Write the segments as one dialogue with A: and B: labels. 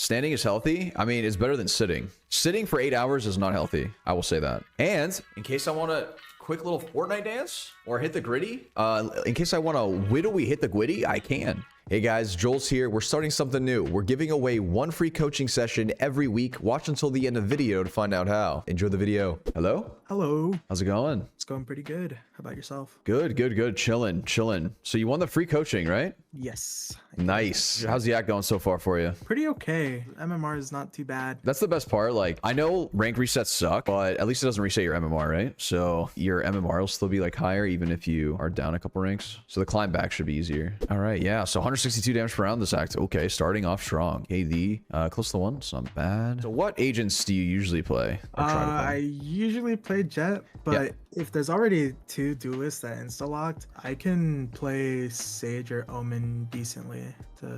A: Standing is healthy. I mean, it's better than sitting. Sitting for 8 hours is not healthy. I will say that. And in case I want to quick little Fortnite dance or hit the gritty, in case I want to whittly hit the gwitty, I can. Hey guys, Jollz here. We're starting something new. We're giving away one free coaching session every week. Watch until the end of the video to find out how. Enjoy the video. Hello?
B: Hello.
A: How's it going?
B: It's going pretty good. How about yourself?
A: Good, good, good. Chilling, chilling. So you won the free coaching, right?
B: Yes.
A: Nice. How's the act going so far for you?
B: Pretty okay. MMR is not too bad.
A: That's the best part. Like, I know rank resets suck, but at least it doesn't reset your MMR, right? So your MMR will still be like higher even if you are down a couple ranks. So the climb back should be easier. All right, yeah. So 162 damage per round this act. Okay, starting off strong. KD, close to 1. It's not bad. So what agents do you usually play? Or try to play?
B: I usually play Jett, but if there's already 2 duelists that insta-locked, I can play Sage or Omen decently.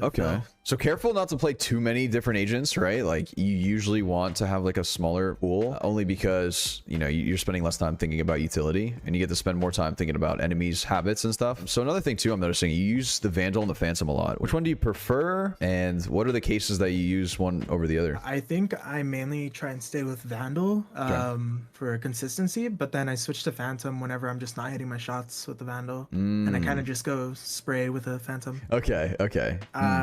A: Okay. So careful not to play too many different agents, right? Like you usually want to have like a smaller pool only because, you know, you're spending less time thinking about utility and you get to spend more time thinking about enemies' habits and stuff. So another thing too, I'm noticing you use the Vandal and the Phantom a lot. Which one do you prefer? And what are the cases that you use one over the other?
B: I think I mainly try and stay with Vandal for consistency, but then I switch to Phantom whenever I'm just not hitting my shots with the Vandal. And I kind of just go spray with a Phantom.
A: Okay, okay.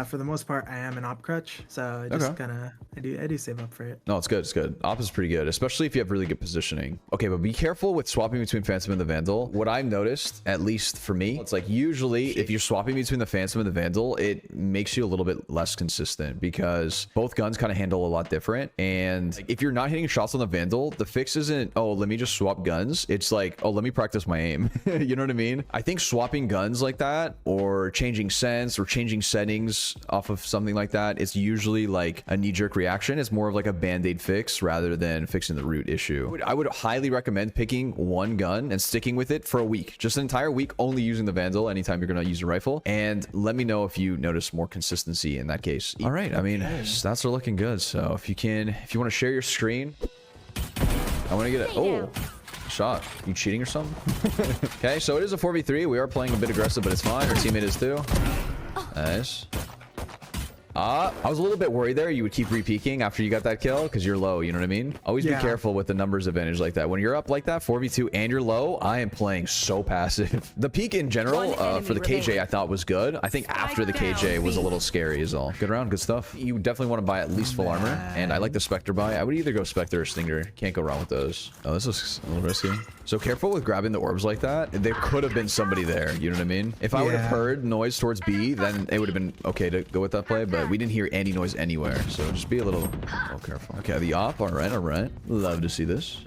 B: For the most part, I am an op crutch, so I just kind of I do save up for it.
A: No, it's good. It's good. Op is pretty good, especially if you have really good positioning. Okay, but be careful with swapping between Phantom and the Vandal. What I've noticed, at least for me, it's like usually if you're swapping between the Phantom and the Vandal, it makes you a little bit less consistent because both guns kind of handle a lot different. And like, if you're not hitting shots on the Vandal, the fix isn't, oh, let me just swap guns. It's like, oh, let me practice my aim. You know what I mean? I think swapping guns like that or changing sense or changing settings off of something like that, it's usually like a knee-jerk reaction. It's more of like a band-aid fix rather than fixing the root issue. I would highly recommend picking one gun and sticking with it for a week, just an entire week, only using the Vandal anytime you're going to use a rifle. And let me know if you notice more consistency in that case. All right, I mean, stats are looking good. So if you want to share your screen, I want to get it. Oh, shot. You cheating or something? Okay, so it is a 4v3. We are playing a bit aggressive, but it's fine. Our teammate is too. Nice. I was a little bit worried there you would keep re-peeking after you got that kill because you're low, you know what I mean? Always be careful with the numbers advantage like that. When you're up like that, 4v2 and you're low, I am playing so passive. The peak in general for the KJ I thought was good. I think after the KJ was a little scary is all. Good round, good stuff. You definitely want to buy at least full armor, and I like the Spectre buy. I would either go Spectre or Stinger. Can't go wrong with those. Oh, this is a little risky. So careful with grabbing the orbs like that. There could have been somebody there, you know what I mean? If I would have heard noise towards B, then it would have been okay to go with that play, but we didn't hear any noise anywhere, so just be a little careful. Okay, the op. All right, all right. Love to see this.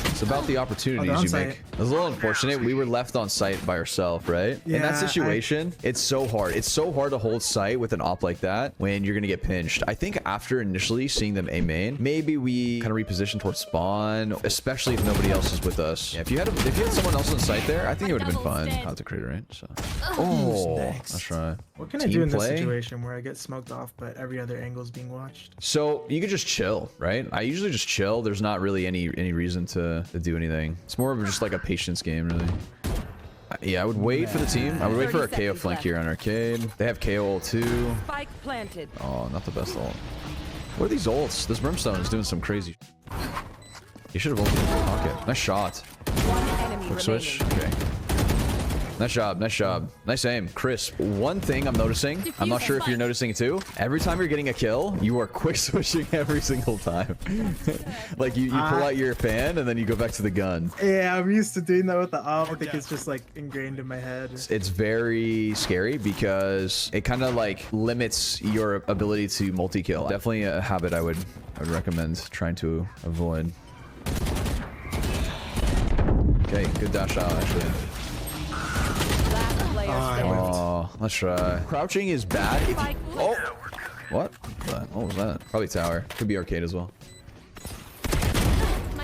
A: It's about the opportunities you make. It was a little unfortunate. We were left on site by ourselves, right? In that situation, it's so hard. It's so hard to hold site with an op like that when you're gonna get pinched. I think after initially seeing them A main, maybe we kind of reposition towards spawn, especially if nobody else is with us. Yeah, if you had someone else on site there, I think it would have been fun. Out the crater, right? So, let's try.
B: What can I do in this situation where I get smoked off, but every other angle is being watched?
A: So you could just chill, right? I usually just chill. There's not really any reason to do anything. It's more of just like a patience game, really. Yeah, I would wait for the team. I would wait for a KO flank here on arcade. They have KO ult too.
C: Spike planted.
A: Oh, not the best ult. What are these ults? This Brimstone is doing some crazy. You should have ulted in the pocket. Nice shot. Quick switch. Okay. Nice job, nice job. Nice aim. Crisp. One thing I'm noticing, I'm not sure if you're noticing it too, every time you're getting a kill, you are quick switching every single time. Like you pull out your fan and then you go back to the gun.
B: Yeah, I'm used to doing that with the op. I think it's just like ingrained in my head.
A: It's very scary because it kind of like limits your ability to multi-kill. Definitely a habit I would recommend trying to avoid. Okay, good dash out actually. Oh, let's try. Crouching is bad. If you, oh, what? What was that? Probably tower. Could be arcade as well.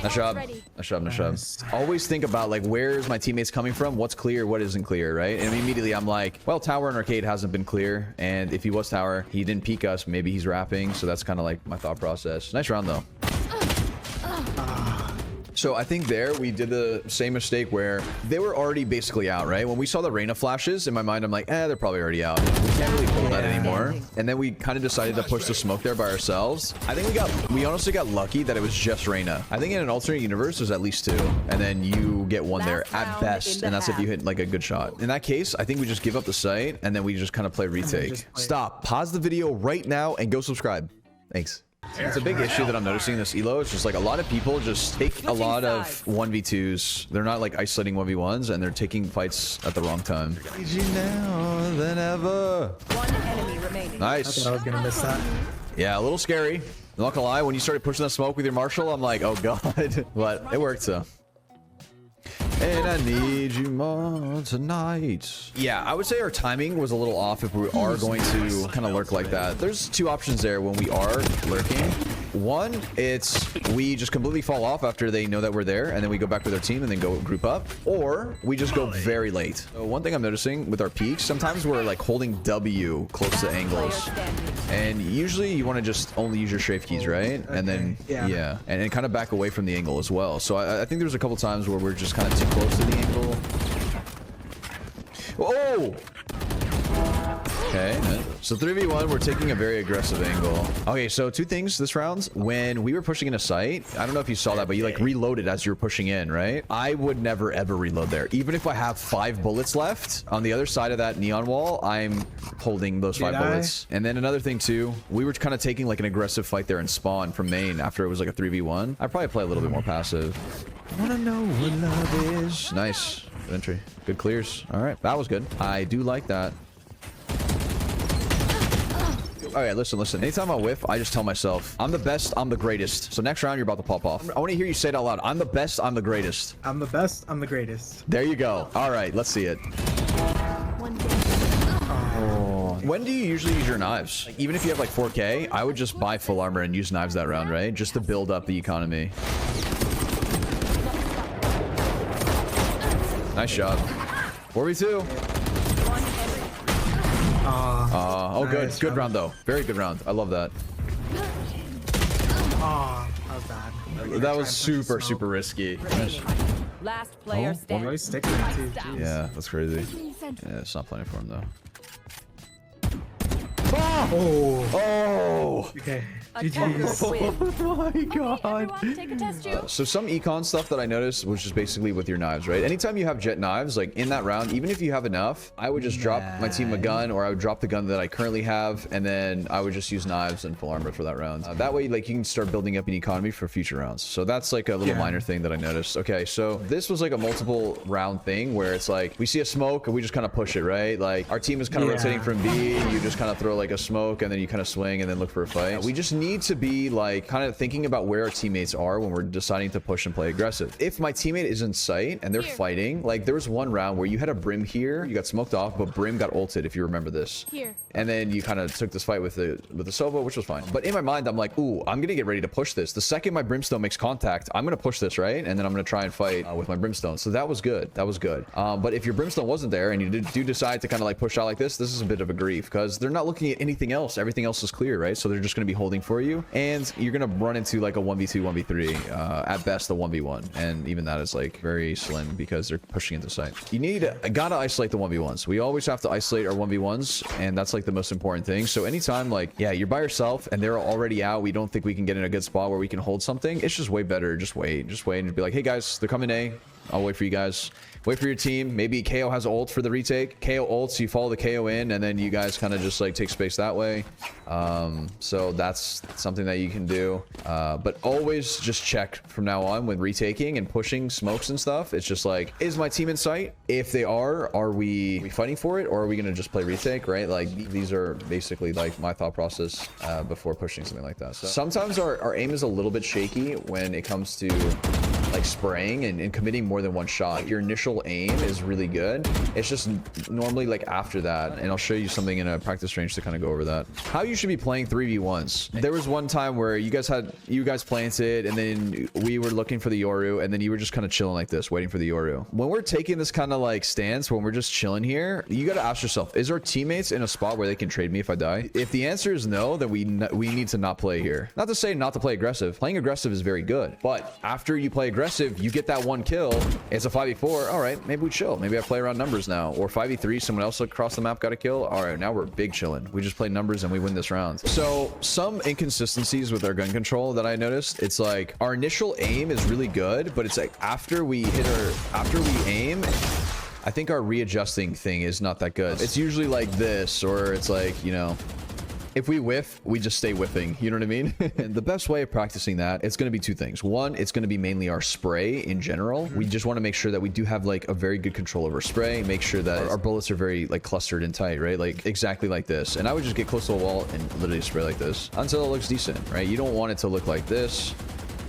A: Nice job. Nice job. Nice job. Always think about like where's my teammates coming from, what's clear, what isn't clear, right? And immediately I'm like, well, tower and arcade hasn't been clear, and if he was tower, he didn't peek us. Maybe he's rapping, so that's kind of like my thought process. Nice round though. So I think there we did the same mistake where they were already basically out, right? When we saw the Reyna flashes, in my mind, I'm like, they're probably already out. We can't really pull that anymore. And then we kind of decided to push the smoke there by ourselves. I think we honestly got lucky that it was just Reyna. I think in an alternate universe, there's at least 2. And then you get 1 there at best. And that's if you hit like a good shot. In that case, I think we just give up the site and then we just kind of play retake. Stop. Pause the video right now and go subscribe. Thanks. It's a big issue that I'm noticing in this elo. It's just like a lot of people just take a lot of 1v2s. They're not like isolating 1v1s and they're taking fights at the wrong time. Easier now than ever.
C: 1 enemy remaining.
A: Nice.
B: I thought I was gonna miss that.
A: Yeah, a little scary. I'm not gonna lie, when you started pushing the smoke with your Marshall, I'm like, oh god. But it worked, so. And I need you more tonight. Yeah, I would say our timing was a little off if we are going to kind of lurk like that. There's 2 options there when we are lurking. One, it's we just completely fall off after they know that we're there, and then we go back with our team and then go group up. Or we just go very late. So one thing I'm noticing with our peaks, sometimes we're like holding W close to angles. And usually you want to just only use your strafe keys, right? And then, yeah. And kind of back away from the angle as well. So I think there's a couple times where we're just kind of too close to the angle. Oh! Okay, so 3v1, we're taking a very aggressive angle. Okay, so 2 things this round. When we were pushing in a site, I don't know if you saw that, but you like reloaded as you were pushing in, right? I would never ever reload there. Even if I have 5 bullets left, on the other side of that neon wall, I'm holding those 5 bullets. And then another thing too, we were kind of taking like an aggressive fight there in spawn from main after it was like a 3v1. I'd probably play a little bit more passive. I wanna know what love is. Nice. Good entry. Good clears. All right, that was good. I do like that. Okay, listen. Anytime I whiff, I just tell myself, I'm the best, I'm the greatest. So next round, you're about to pop off. I want to hear you say it out loud. I'm the best, I'm the greatest.
B: I'm the best, I'm the greatest.
A: There you go. All right, let's see it. Oh. When do you usually use your knives? Like, even if you have like 4K, I would just buy full armor and use knives that round, right? Just to build up the economy. Nice shot. 4v2. Oh, nice. Good round though. Very good round. I love that.
B: Oh, that was bad.
A: That was super risky.
C: Last player standing.
B: Really sticking too. Jeez.
A: Yeah, that's crazy. Yeah, it's not playing for him though. Oh!
B: Okay.
C: GG's.
A: Oh my god.
C: Take a test tube.
A: So some econ stuff that I noticed was just basically with your knives, right? Anytime you have Jett knives, like in that round, even if you have enough, I would just drop my team a gun, or I would drop the gun that I currently have, and then I would just use knives and full armor for that round. That way, like, you can start building up an economy for future rounds. So that's like a little minor thing that I noticed. Okay, so this was like a multiple round thing where it's like we see a smoke and we just kind of push it, right? Like our team is kind of rotating from B, you just kind of throw like a smoke and then you kind of swing and then look for a fight. We just need to be like kind of thinking about where our teammates are when we're deciding to push and play aggressive. If my teammate is in sight and they're fighting, like there was one round where you had a Brim here, you got smoked off, but Brim got ulted, if you remember this. And then you kind of took this fight with the Sova, which was fine. But in my mind, I'm like, ooh, I'm gonna get ready to push this. The second my Brimstone makes contact, I'm gonna push this, right? And then I'm gonna try and fight with my Brimstone. So that was good. That was good. But if your Brimstone wasn't there and you do decide to kind of like push out like this is a bit of a grief because they're not looking at anything else. Everything else is clear, right? So they're just gonna be holding for you, and you're gonna run into like a 1v2, 1v3, at best a 1v1, and even that is like very slim because they're pushing into sight. Gotta isolate the 1v1s. We always have to isolate our 1v1s, and that's like the most important thing. So anytime like, yeah, you're by yourself and they're already out, we don't think we can get in a good spot where we can hold something, it's just way better. Just wait and be like, hey guys, they're coming A. I'll wait for you guys. Wait for your team. Maybe KO has ult for the retake. KO ults, you follow the KO in, and then you guys kind of just like take space that way. So that's something that you can do. But always just check from now on when retaking and pushing smokes and stuff. It's just like, is my team in sight? If they are we fighting for it, or are we gonna just play retake, right? Like these are basically like my thought process before pushing something like that. So sometimes our aim is a little bit shaky when it comes to like spraying and committing more than one shot. Your initial aim is really good. It's just normally like after that, and I'll show you something in a practice range to kind of go over that. How you should be playing 3v1s. There was one time where you guys planted, and then we were looking for the Yoru, and then you were just kind of chilling like this, waiting for the Yoru. When we're taking this kind of like stance, when we're just chilling here, you got to ask yourself, is our teammates in a spot where they can trade me if I die? If the answer is no, then we need to not play here. Not to say not to play aggressive. Playing aggressive is very good, but after you play aggressive, aggressive, you get that one kill. It's a 5v4. All right, maybe we chill. Maybe I play around numbers now. Or 5v3, someone else across the map got a kill. All right, now we're big chilling. We just play numbers and we win this round. So some inconsistencies with our gun control that I noticed. It's like our initial aim is really good, but it's like after we aim, I think our readjusting thing is not that good. It's usually like this, or it's like, you know, if we whiff, we just stay whiffing. You know what I mean? The best way of practicing that, it's going to be two things. One, it's going to be mainly our spray in general. We just want to make sure that we do have like a very good control over spray. Make sure that our bullets are very like clustered and tight, right? Like exactly like this. And I would just get close to the wall and literally spray like this until it looks decent, right? You don't want it to look like this.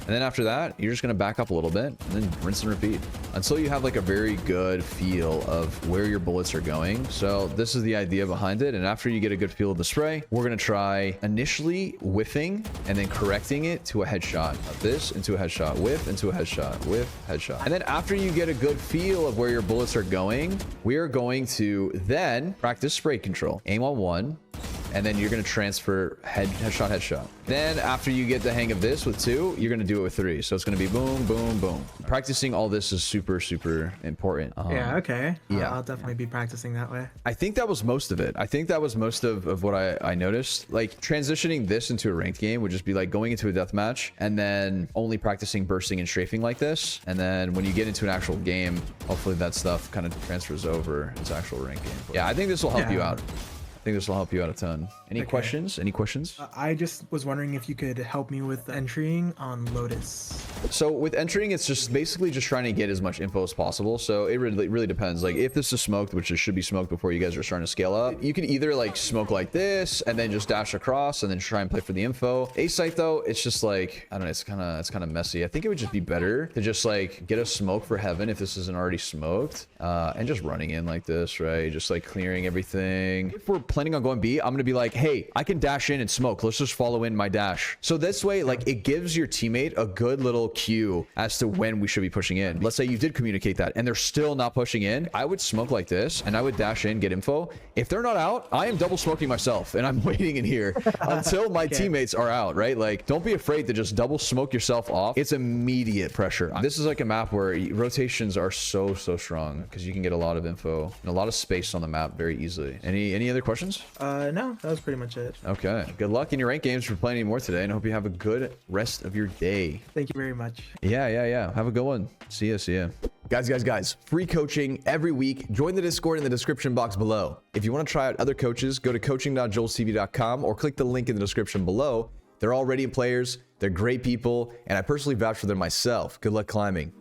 A: And then after that, you're just going to back up a little bit and then rinse and repeat until you have like a very good feel of where your bullets are going. So this is the idea behind it. And after you get a good feel of the spray, we're going to try initially whiffing and then correcting it to a headshot. This into a headshot, whiff into a headshot, whiff, headshot. And then after you get a good feel of where your bullets are going, we are going to then practice spray control. Aim on one. And then you're going to transfer headshot, headshot. Then after you get the hang of this with two, you're going to do it with three. So it's going to be boom, boom, boom. Practicing all this is super, super important.
B: Yeah, okay.
A: Yeah.
B: I'll definitely be practicing that way.
A: I think that was most of it. I think that was most of what I noticed. Like transitioning this into a ranked game would just be like going into a deathmatch and then only practicing bursting and strafing like this. And then when you get into an actual game, hopefully that stuff kind of transfers over into actual ranked game. Yeah, I think this will help you out. I think this will help you out a ton. Any questions? Any questions?
B: I just was wondering if you could help me with entering on Lotus.
A: So with entering, it's just basically just trying to get as much info as possible. So it really depends. Like if this is smoked, which it should be smoked before you guys are starting to scale up, you can either like smoke like this and then just dash across and then try and play for the info. A site though, it's just like, I don't know, it's kind of messy. I think it would just be better to just like get a smoke for heaven if this isn't already smoked, and just running in like this, right? Just like clearing everything. If we're planning on going B, I'm gonna be like, hey, I can dash in and smoke. Let's just follow in my dash. So this way, like it gives your teammate a good little cue as to when we should be pushing in. Let's say you did communicate that and they're still not pushing in. I would smoke like this and I would dash in, get info. If they're not out, I am double smoking myself and I'm waiting in here until my teammates are out, right? Like don't be afraid to just double smoke yourself off. It's immediate pressure. This is like a map where rotations are so strong because you can get a lot of info and a lot of space on the map very easily. Any other questions?
B: No, that was pretty much it.
A: Okay. Good luck in your ranked games for playing any more today, and I hope you have a good rest of your day.
B: Thank you very much.
A: Yeah. Have a good one. See ya. Guys. Free coaching every week. Join the Discord in the description box below. If you want to try out other coaches, go to coaching.jollztv.com or click the link in the description below. They're all Radiant players. They're great people, and I personally vouch for them myself. Good luck climbing.